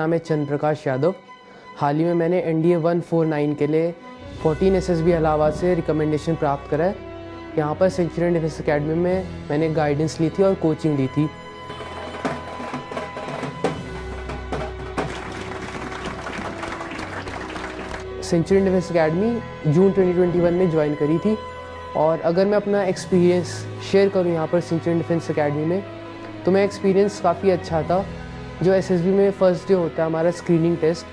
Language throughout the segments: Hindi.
नाम है चंद्र प्रकाश यादव। हाल ही में मैंने NDA 149 के लिए 14 SSB इलाहाबाद से रिकमेंडेशन प्राप्त करा है। यहाँ पर सेंचुरियन डिफेंस एकेडमी में मैंने गाइडेंस ली थी और कोचिंग ली थी। सेंचुरियन डिफेंस एकेडमी जून 2021 में ज्वाइन करी थी। और अगर मैं अपना एक्सपीरियंस शेयर करूँ यहाँ पर सेंचुरियन डिफेंस एकेडमी में, तो मेरा एक्सपीरियंस काफ़ी अच्छा था। जो SSB में फ़र्स्ट डे होता है हमारा स्क्रीनिंग टेस्ट,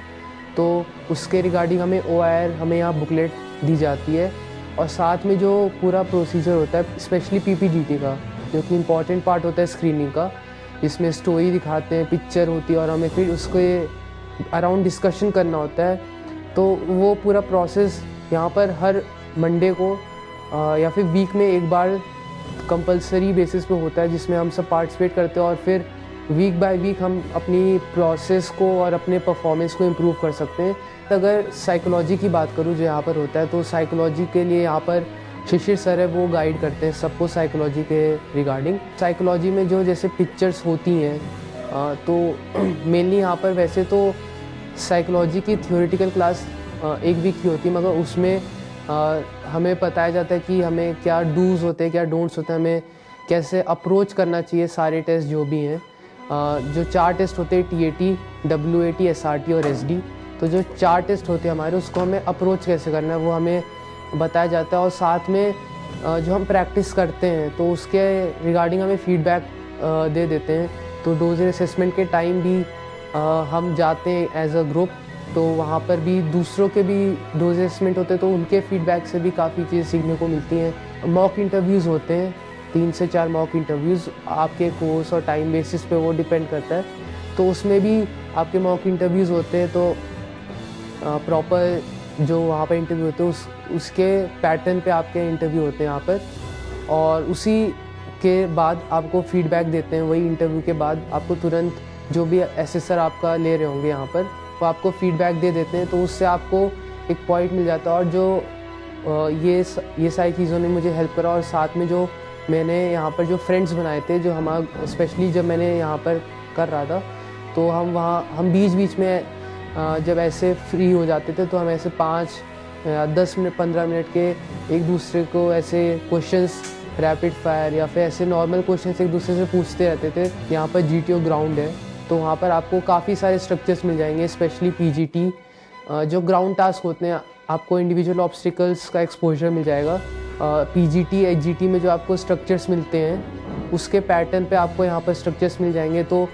तो उसके रिगार्डिंग हमें OIR हमें यहाँ बुकलेट दी जाती है। और साथ में जो पूरा प्रोसीजर होता है, स्पेशली PPDT का, जो कि इम्पॉर्टेंट पार्ट होता है स्क्रीनिंग का, जिसमें स्टोरी दिखाते हैं, पिक्चर होती है और हमें फिर उसके अराउंड डिस्कशन करना होता है। तो वो पूरा प्रोसेस यहाँ पर हर मंडे को या फिर वीक में एक बार कंपलसरी बेसिस पे होता है, जिसमें हम सब पार्टिसिपेट करते हैं और फिर वीक बाय वीक हम अपनी प्रोसेस को और अपने परफॉर्मेंस को इम्प्रूव कर सकते हैं। अगर साइकोलॉजी की बात करूँ जो यहाँ पर होता है, तो साइकोलॉजी के लिए यहाँ पर शिशिर सर है, वो गाइड करते हैं सबको साइकोलॉजी के रिगार्डिंग। साइकोलॉजी में जो जैसे पिक्चर्स होती हैं, तो मेनली यहाँ पर वैसे तो साइकोलॉजी की थ्योरेटिकल क्लास एक वीक की होती है, मगर उसमें हमें बताया जाता है कि हमें क्या डूज़ होते हैं, क्या डोंट्स होते हैं, हमें कैसे अप्रोच करना चाहिए सारे टेस्ट जो भी हैं। जो 4 टेस्ट होते हैं TAT, WAT, SRT और SD, तो जो 4 टेस्ट होते हैं हमारे, उसको हमें अप्रोच कैसे करना है वो हमें बताया जाता है। और साथ में जो हम प्रैक्टिस करते हैं तो उसके रिगार्डिंग हमें फीडबैक दे देते हैं। तो डोजेज असेसमेंट के टाइम भी हम जाते हैं एज अ ग्रुप, तो वहाँ पर भी दूसरों के भी डोज असेसमेंट होते हैं, तो उनके फीडबैक से भी काफ़ी चीज़ें सीखने को मिलती हैं। मॉक इंटरव्यूज़ होते हैं, 3 से 4 मॉक इंटरव्यूज़, आपके कोर्स और टाइम बेसिस पे वो डिपेंड करता है। तो उसमें भी आपके मॉक इंटरव्यूज़ होते हैं, तो प्रॉपर जो वहाँ पर इंटरव्यू होते हैं उसके पैटर्न पे आपके इंटरव्यू होते हैं यहाँ पर। और उसी के बाद आपको फीडबैक देते हैं। वही इंटरव्यू के बाद आपको तुरंत जो भी असेसर आपका ले रहे होंगे यहाँ पर, वो आपको फीडबैक दे देते हैं। तो उससे आपको एक पॉइंट मिल जाता है। और जो ये सारी चीज़ों ने मुझे हेल्प करा। और साथ में जो मैंने यहाँ पर जो फ्रेंड्स बनाए थे, जो हमारा स्पेशली जब मैंने यहाँ पर कर रहा था, तो हम बीच बीच में जब ऐसे फ्री हो जाते थे, तो हम ऐसे 5 या 10 मिनट 15 मिनट के एक दूसरे को ऐसे क्वेश्चंस रैपिड फायर या फिर ऐसे नॉर्मल क्वेश्चंस एक दूसरे से पूछते रहते थे। यहाँ पर GTO ग्राउंड है, तो वहाँ पर आपको काफ़ी सारे स्ट्रक्चर्स मिल जाएंगे, स्पेशली PGT। जो ग्राउंड टास्क होते हैं, आपको इंडिविजुअल ऑब्स्टिकल्स का एक्सपोजर मिल जाएगा। PGT HGT में जो आपको स्ट्रक्चर्स मिलते हैं, उसके पैटर्न पे आपको यहाँ पर स्ट्रक्चर्स मिल जाएंगे। तो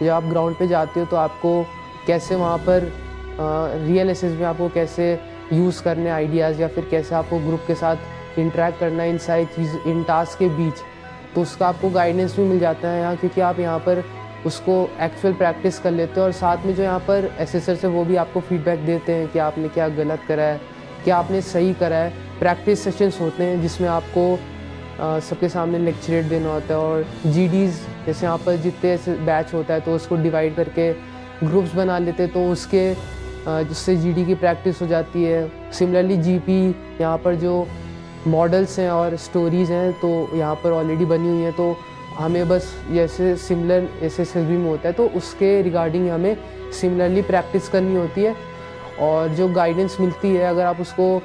जब आप ग्राउंड पे जाते हो, तो आपको कैसे वहाँ पर रियल एसेस में आपको कैसे यूज़ करने आइडियाज़, या फिर कैसे आपको ग्रुप के साथ इंटरेक्ट करना इन सारी चीज़ इन टास्क के बीच, तो उसका आपको गाइडेंस भी मिल जाता है यहाँ, क्योंकि आप यहाँ पर उसको एक्चुअल प्रैक्टिस कर लेते हो। और साथ में जो यहाँ पर एसेसर से वो भी आपको फीडबैक देते हैं कि आपने क्या गलत करा है, क्या आपने सही करा है। प्रैक्टिस सेशंस होते हैं जिसमें आपको सबके सामने लेक्चरेट देना होता है। और GDs जैसे यहाँ पर जितने ऐसे बैच होता है, तो उसको डिवाइड करके ग्रुप्स बना लेते हैं, तो उसके जिससे GD की प्रैक्टिस हो जाती है। सिमिलरली GP यहाँ पर जो मॉडल्स हैं और स्टोरीज़ हैं, तो यहाँ पर ऑलरेडी बनी हुई हैं, तो हमें बस जैसे सिमिलर SSB में होता है, तो उसके रिगार्डिंग हमें सिमिलरली प्रैक्टिस करनी होती है। और जो गाइडेंस मिलती है, अगर आप उसको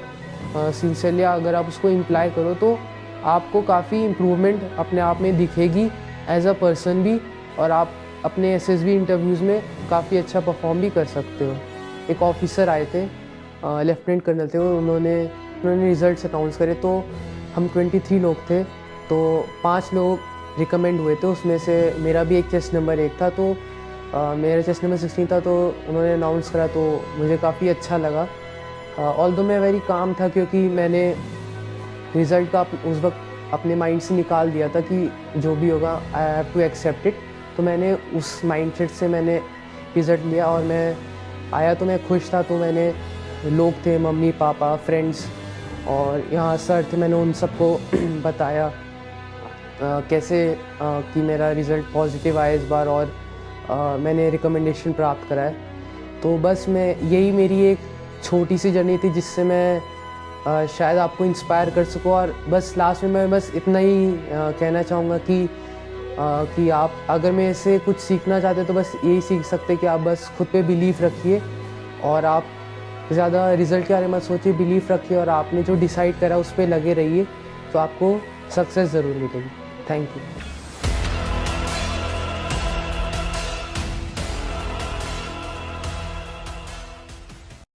सिंसियरली अगर आप उसको इम्प्लाई करो, तो आपको काफ़ी इम्प्रूवमेंट अपने आप में दिखेगी एज अ पर्सन भी, और आप अपने SSB इंटरव्यूज़ में काफ़ी अच्छा परफॉर्म भी कर सकते हो। एक ऑफिसर आए थे, लेफ्टिनेंट कर्नल थे, उन्होंने रिजल्ट्स अनाउंस करे, तो हम 23 लोग थे, तो 5 लोग रिकमेंड हुए थे। उसमें से मेरा भी एक चेस्ट नंबर 1 था, तो मेरा चेस्ट नंबर 16 था, तो उन्होंने अनाउंस करा, तो मुझे काफ़ी अच्छा लगा। ऑल्दो मैं वेरी काम था, क्योंकि मैंने रिज़ल्ट का उस वक्त अपने माइंड से निकाल दिया था कि जो भी होगा I have to accept it. तो मैंने उस माइंडसेट से मैंने रिज़ल्ट लिया और मैं आया, तो मैं खुश था। तो मैंने लोग थे, मम्मी पापा फ्रेंड्स और यहाँ सर थे, मैंने उन सबको बताया कैसे कि मेरा रिज़ल्ट पॉजिटिव आया इस बार, और मैंने रिकमेंडेशन प्राप्त करा है। तो बस यही मेरी एक छोटी सी जर्नी थी, जिससे मैं शायद आपको इंस्पायर कर सकूं। और बस लास्ट में मैं बस इतना ही कहना चाहूँगा कि कि आप अगर मैं इससे कुछ सीखना चाहते तो बस यही सीख सकते कि आप बस खुद पे बिलीव रखिए और आप ज़्यादा रिज़ल्ट के बारे में सोचिए, बिलीव रखिए और आपने जो डिसाइड करा उस पर लगे रहिए, तो आपको सक्सेस ज़रूर मिलेगी। Thank you.